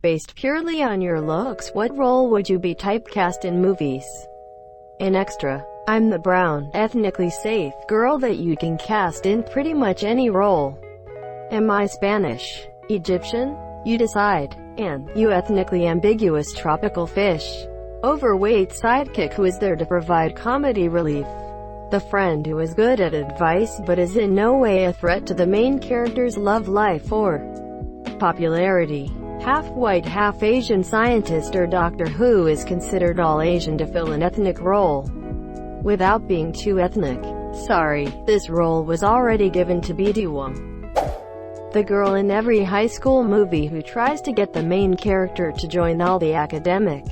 based purely on your looks, what role would you be typecast in movies? In extra, I'm the brown, ethnically safe girl that you can cast in pretty much any role. Am I Spanish? Egyptian? You decide. And you ethnically ambiguous tropical fish. Overweight sidekick who is there to provide comedy relief. The friend who is good at advice but is in no way a threat to the main character's love life or popularity. Half-white, half-Asian scientist or doctor who is considered all Asian to fill an ethnic role without being too ethnic. Sorry, this role was already given to BD1. The girl in every high school movie who tries to get the main character to join all the academic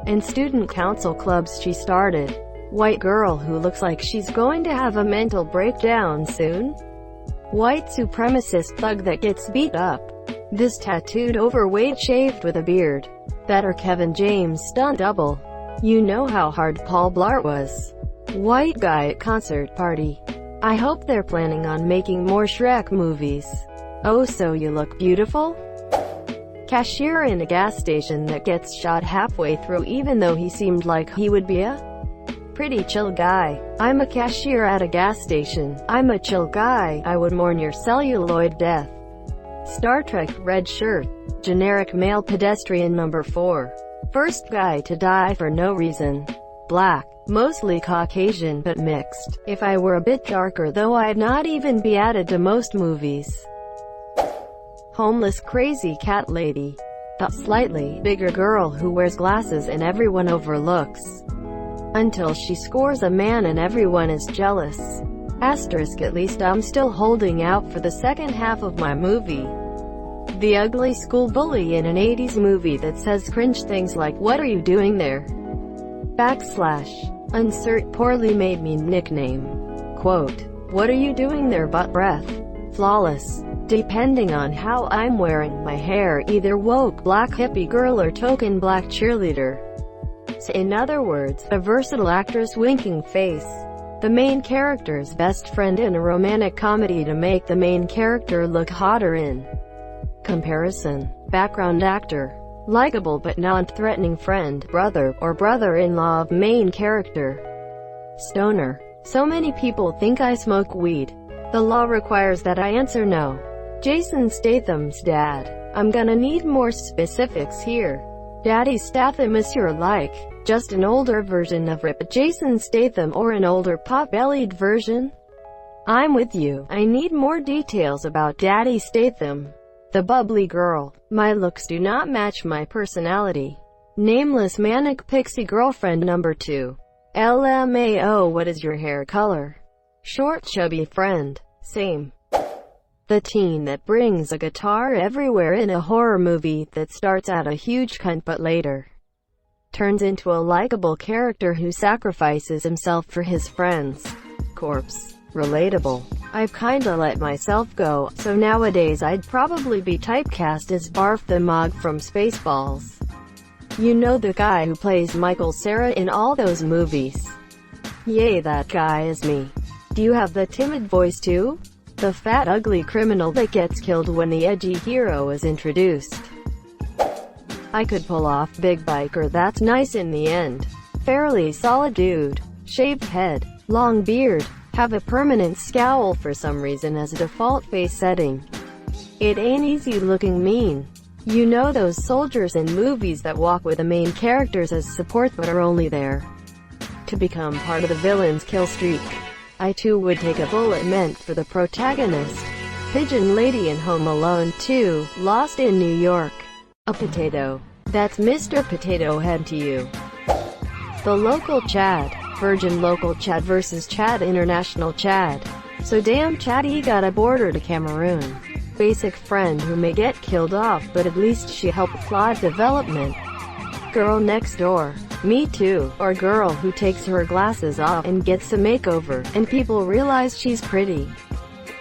and student council clubs she started. White girl who looks like she's going to have a mental breakdown soon. White supremacist thug that gets beat up. This tattooed, overweight, shaved with a beard. That or Kevin James' stunt double. You know how hard Paul Blart was. White guy at concert party. I hope they're planning on making more Shrek movies. Oh, so you look beautiful? Cashier in a gas station that gets shot halfway through even though he seemed like he would be a pretty chill guy. I'm a cashier at a gas station. I'm a chill guy. I would mourn your celluloid death. Star Trek, red shirt. Generic male pedestrian number 4. First guy to die for no reason. Black. Mostly Caucasian but mixed. If I were a bit darker though I'd not even be added to most movies. Homeless crazy cat lady. The slightly bigger girl who wears glasses and everyone overlooks until she scores a man and everyone is jealous. Asterisk, at least I'm still holding out for the second half of my movie. The ugly school bully in an 80s movie that says cringe things like, "What are you doing there?" / Insert poorly made me nickname. Quote, "What are you doing there but breath?" Flawless. Depending on how I'm wearing my hair, either woke black hippie girl or token black cheerleader. So in other words, a versatile actress winking face. The main character's best friend in a romantic comedy to make the main character look hotter in comparison. Background actor. Likeable but non-threatening friend, brother, or brother-in-law of main character. Stoner. So many people think I smoke weed. The law requires that I answer no. Jason Statham's dad. I'm gonna need more specifics here. Daddy Statham is your like, just an older version of Rip Jason Statham or an older pot-bellied version? I'm with you. I need more details about Daddy Statham. The bubbly girl. My looks do not match my personality. Nameless manic pixie girlfriend number 2. LMAO, what is your hair color? Short chubby friend. Same. The teen that brings a guitar everywhere in a horror movie that starts out a huge cunt but later turns into a likable character who sacrifices himself for his friends. Corpse. Relatable. I've kinda let myself go, so nowadays I'd probably be typecast as Barf the Mog from Spaceballs. You know, the guy who plays Michael Cera in all those movies. Yay, that guy is me. Do you have the timid voice too? The fat ugly criminal that gets killed when the edgy hero is introduced. I could pull off big biker that's nice in the end. Fairly solid dude. Shaved head. Long beard. Have a permanent scowl for some reason as a default face setting. It ain't easy looking mean. You know those soldiers in movies that walk with the main characters as support but are only there to become part of the villain's kill streak. I too would take a bullet meant for the protagonist. Pigeon Lady in Home Alone 2, Lost in New York. A potato. That's Mr. Potato Head to you. The local Chad. Virgin local Chad versus Chad international Chad. So damn chatty got a border to Cameroon. Basic friend who may get killed off but at least she helped plot development. Girl next door. Me too. Or girl who takes her glasses off and gets a makeover, and people realize she's pretty.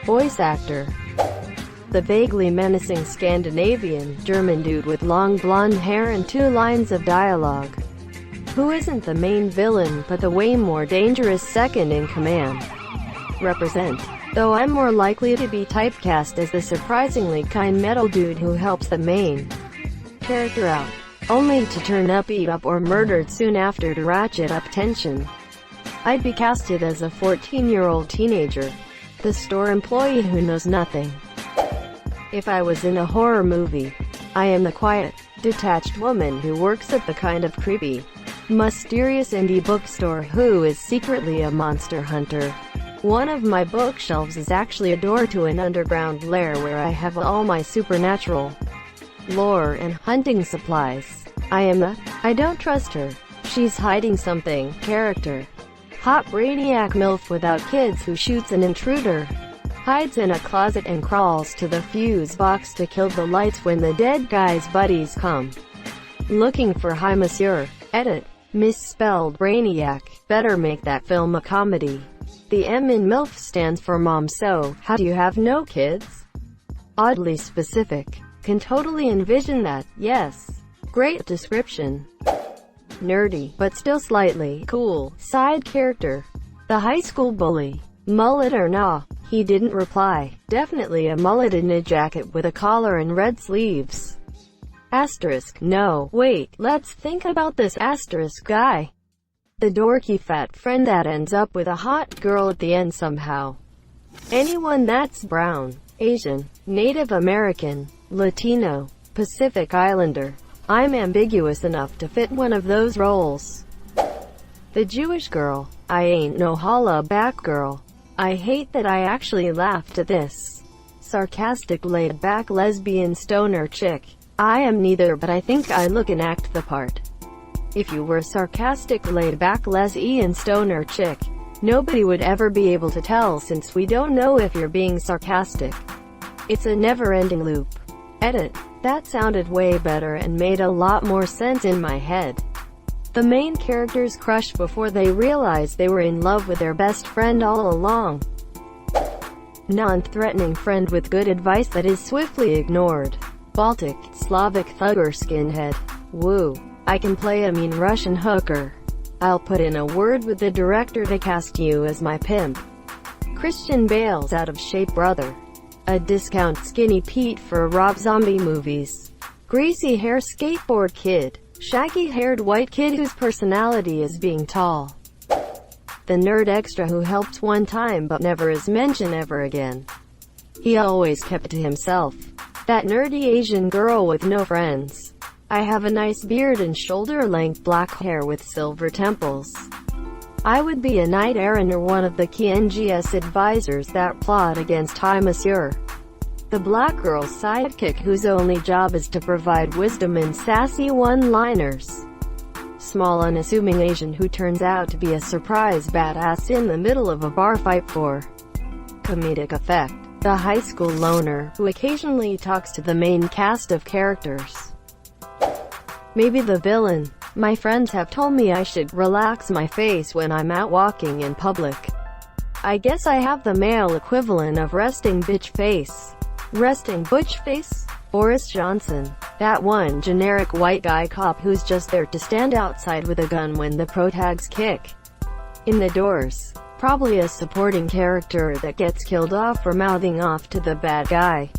Voice actor. The vaguely menacing Scandinavian, German dude with long blonde hair and 2 lines of dialogue. Who isn't the main villain, but the way more dangerous second in command. Represent. Though I'm more likely to be typecast as the surprisingly kind metal dude who helps the main character out, only to turn up, beat up, or murdered soon after to ratchet up tension. I'd be casted as a 14-year-old teenager, the store employee who knows nothing. If I was in a horror movie, I am the quiet, detached woman who works at the kind of creepy, mysterious indie bookstore who is secretly a monster hunter. One of my bookshelves is actually a door to an underground lair where I have all my supernatural lore and hunting supplies. I don't trust her. She's hiding something. Character. Hot brainiac MILF without kids who shoots an intruder. Hides in a closet and crawls to the fuse box to kill the lights when the dead guy's buddies come. Looking for Hi Monsieur. Edit. Misspelled brainiac. Better make that film a comedy. The M in MILF stands for mom, so how do you have no kids? Oddly specific. Can totally envision that, yes. Great description. Nerdy, but still slightly cool, side character. The high school bully. Mullet or nah? He didn't reply. Definitely a mullet in a jacket with a collar and red sleeves. Asterisk. No, wait, let's think about this asterisk guy. The dorky fat friend that ends up with a hot girl at the end somehow. Anyone that's brown, Asian, Native American, Latino, Pacific Islander. I'm ambiguous enough to fit one of those roles. The Jewish girl. I ain't no holla back girl. I hate that I actually laughed at this. Sarcastic laid-back lesbian stoner chick. I am neither, but I think I look and act the part. If you were a sarcastic laid-back lesbian stoner chick, nobody would ever be able to tell since we don't know if you're being sarcastic. It's a never-ending loop. Edit. That sounded way better and made a lot more sense in my head. The main characters crush before they realize they were in love with their best friend all along. Non-threatening friend with good advice that is swiftly ignored. Baltic, Slavic thugger skinhead. Woo. I can play a mean Russian hooker. I'll put in a word with the director to cast you as my pimp. Christian Bale's out of shape brother. A discount skinny Pete for Rob Zombie movies. Greasy hair skateboard kid. Shaggy-haired white kid whose personality is being tall. The nerd extra who helped one time but never is mentioned ever again. He always kept it to himself. That nerdy Asian girl with no friends. I have a nice beard and shoulder-length black hair with silver temples. I would be a knight errant or one of the key NGS advisors that plot against Hi Monsieur. The black girl's sidekick whose only job is to provide wisdom and sassy one-liners. Small unassuming Asian who turns out to be a surprise badass in the middle of a bar fight for comedic effect. The high school loner who occasionally talks to the main cast of characters. Maybe the villain. My friends have told me I should relax my face when I'm out walking in public. I guess I have the male equivalent of resting bitch face. Resting butch face? Boris Johnson. That one generic white guy cop who's just there to stand outside with a gun when the protags kick in the doors. Probably a supporting character that gets killed off for mouthing off to the bad guy.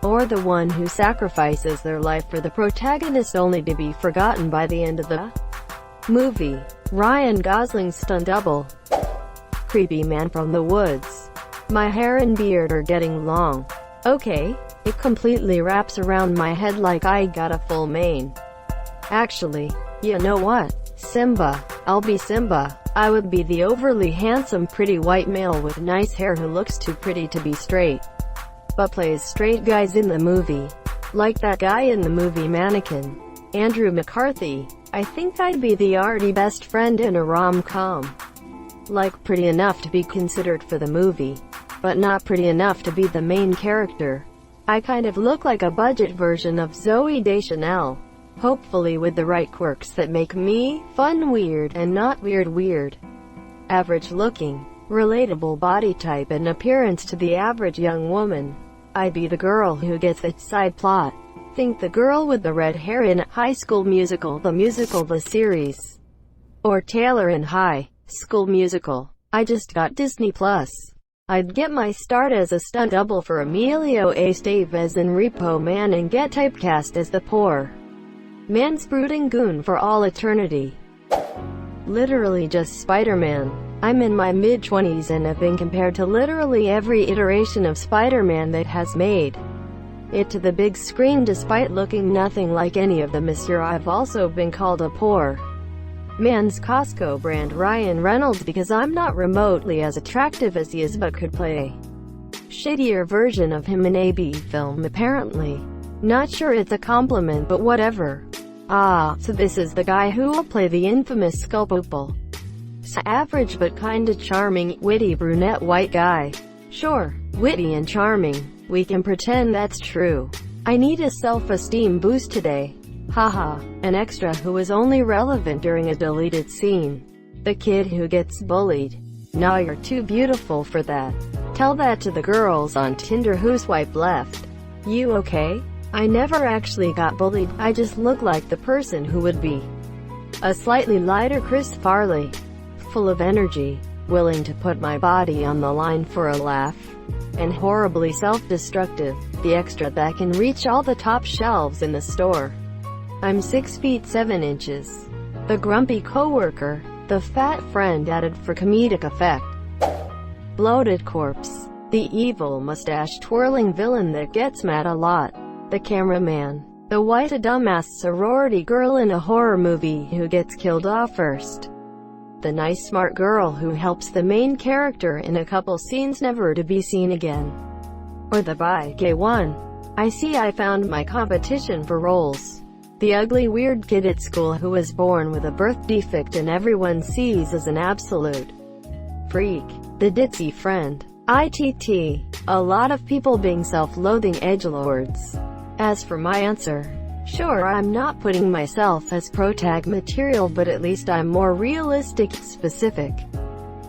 Or the one who sacrifices their life for the protagonist only to be forgotten by the end of the movie. Ryan Gosling's stunt double. Creepy man from the woods. My hair and beard are getting long. Okay, it completely wraps around my head like I got a full mane. Actually, you know what? Simba. I'll be Simba. I would be the overly handsome pretty white male with nice hair who looks too pretty to be straight, but plays straight guys in the movie. Like that guy in the movie Mannequin. Andrew McCarthy. I think I'd be the arty best friend in a rom-com. Like pretty enough to be considered for the movie, but not pretty enough to be the main character. I kind of look like a budget version of Zooey Deschanel. Hopefully with the right quirks that make me fun weird and not weird. Average looking, relatable body type and appearance to the average young woman. I'd be the girl who gets the side plot. Think the girl with the red hair in High School Musical, the series. Or Taylor in High School Musical. I just got Disney Plus. I'd get my start as a stunt double for Emilio Estevez in Repo Man and get typecast as the poor Man's brooding goon for all eternity. Literally just Spider-Man. I'm in my mid-20s and have been compared to literally every iteration of Spider-Man that has made it to the big screen despite looking nothing like any of them. Monsieur, I've also been called a poor man's Costco brand Ryan Reynolds because I'm not remotely as attractive as he is but could play a shittier version of him in a B film apparently. Not sure it's a compliment but whatever. Ah, so this is the guy who will play the infamous Sculpopal. Average but kinda charming, witty brunette white guy. Sure, witty and charming. We can pretend that's true. I need a self-esteem boost today. Haha, an extra who is only relevant during a deleted scene. The kid who gets bullied. Nah, you're too beautiful for that. Tell that to the girls on Tinder who swipe left. You okay? I never actually got bullied, I just look like the person who would be. A slightly lighter Chris Farley. Full of energy, willing to put my body on the line for a laugh. And horribly self-destructive, the extra that can reach all the top shelves in the store. I'm 6 feet 7 inches. The grumpy coworker, the fat friend added for comedic effect. Bloated corpse. The evil mustache-twirling villain that gets mad a lot. The cameraman. The white dumbass sorority girl in a horror movie who gets killed off first. The nice smart girl who helps the main character in a couple scenes never to be seen again. Or the bi-gay one. I see I found my competition for roles. The ugly weird kid at school who was born with a birth defect and everyone sees as an absolute freak. The ditzy friend. ITT. A lot of people being self-loathing edgelords. As for my answer, sure, I'm not putting myself as protag material but at least I'm more realistic specific.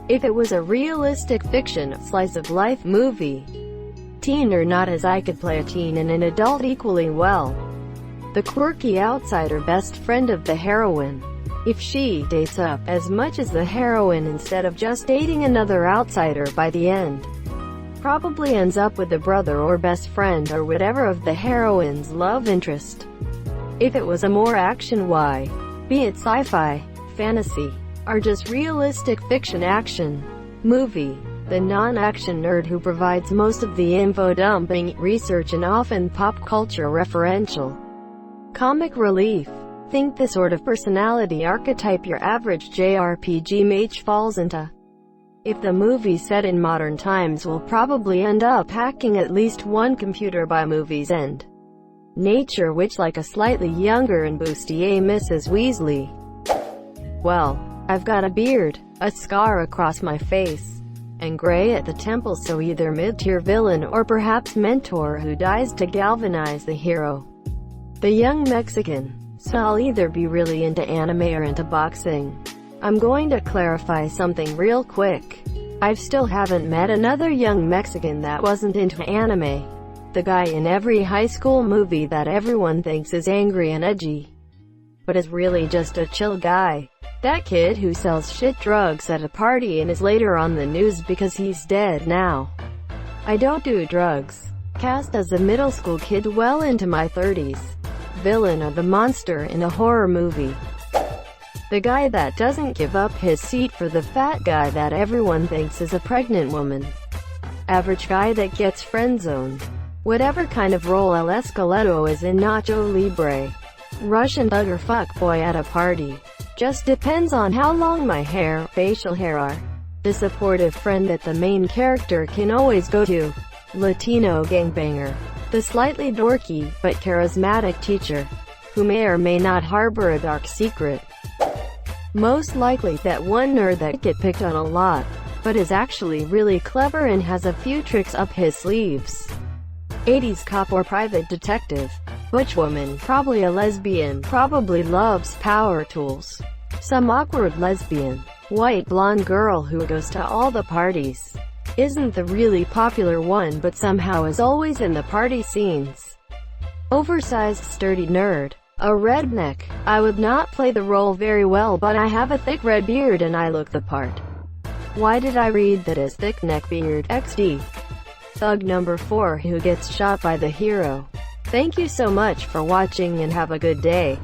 If it was a realistic fiction, slice of life movie, teen or not, as I could play a teen and an adult equally well. The quirky outsider best friend of the heroine. If she dates up as much as the heroine instead of just dating another outsider by the end, probably ends up with the brother or best friend or whatever of the heroine's love interest. If it was a more action why, be it sci-fi, fantasy, or just realistic fiction action movie, the non-action nerd who provides most of the info-dumping, research and often pop culture referential comic relief. Think the sort of personality archetype your average JRPG mage falls into. If the movie set in modern times will probably end up hacking at least one computer by movie's end. Nature, which like a slightly younger and bustier Mrs. Weasley. Well, I've got a beard, a scar across my face, and gray at the temples, so either mid-tier villain or perhaps mentor who dies to galvanize the hero. The young Mexican. So I'll either be really into anime or into boxing. I'm going to clarify something real quick. I still haven't met another young Mexican that wasn't into anime. The guy in every high school movie that everyone thinks is angry and edgy, but is really just a chill guy. That kid who sells shit drugs at a party and is later on the news because he's dead now. I don't do drugs. Cast as a middle school kid well into my 30s. Villain or the monster in a horror movie. The guy that doesn't give up his seat for the fat guy that everyone thinks is a pregnant woman. Average guy that gets friend-zoned. Whatever kind of role El Esqueleto is in Nacho Libre. Russian bugger fuckboy at a party. Just depends on how long my facial hair are. The supportive friend that the main character can always go to. Latino gangbanger. The slightly dorky, but charismatic teacher, who may or may not harbor a dark secret. Most likely that one nerd that get picked on a lot, but is actually really clever and has a few tricks up his sleeves. 80s cop or private detective. Butch woman, probably a lesbian, probably loves power tools. Some awkward lesbian. White blonde girl who goes to all the parties. Isn't the really popular one but somehow is always in the party scenes. Oversized sturdy nerd. A redneck. I would not play the role very well but I have a thick red beard and I look the part. Why did I read that as thick neck beard XD? Thug number 4 who gets shot by the hero. Thank you so much for watching and have a good day.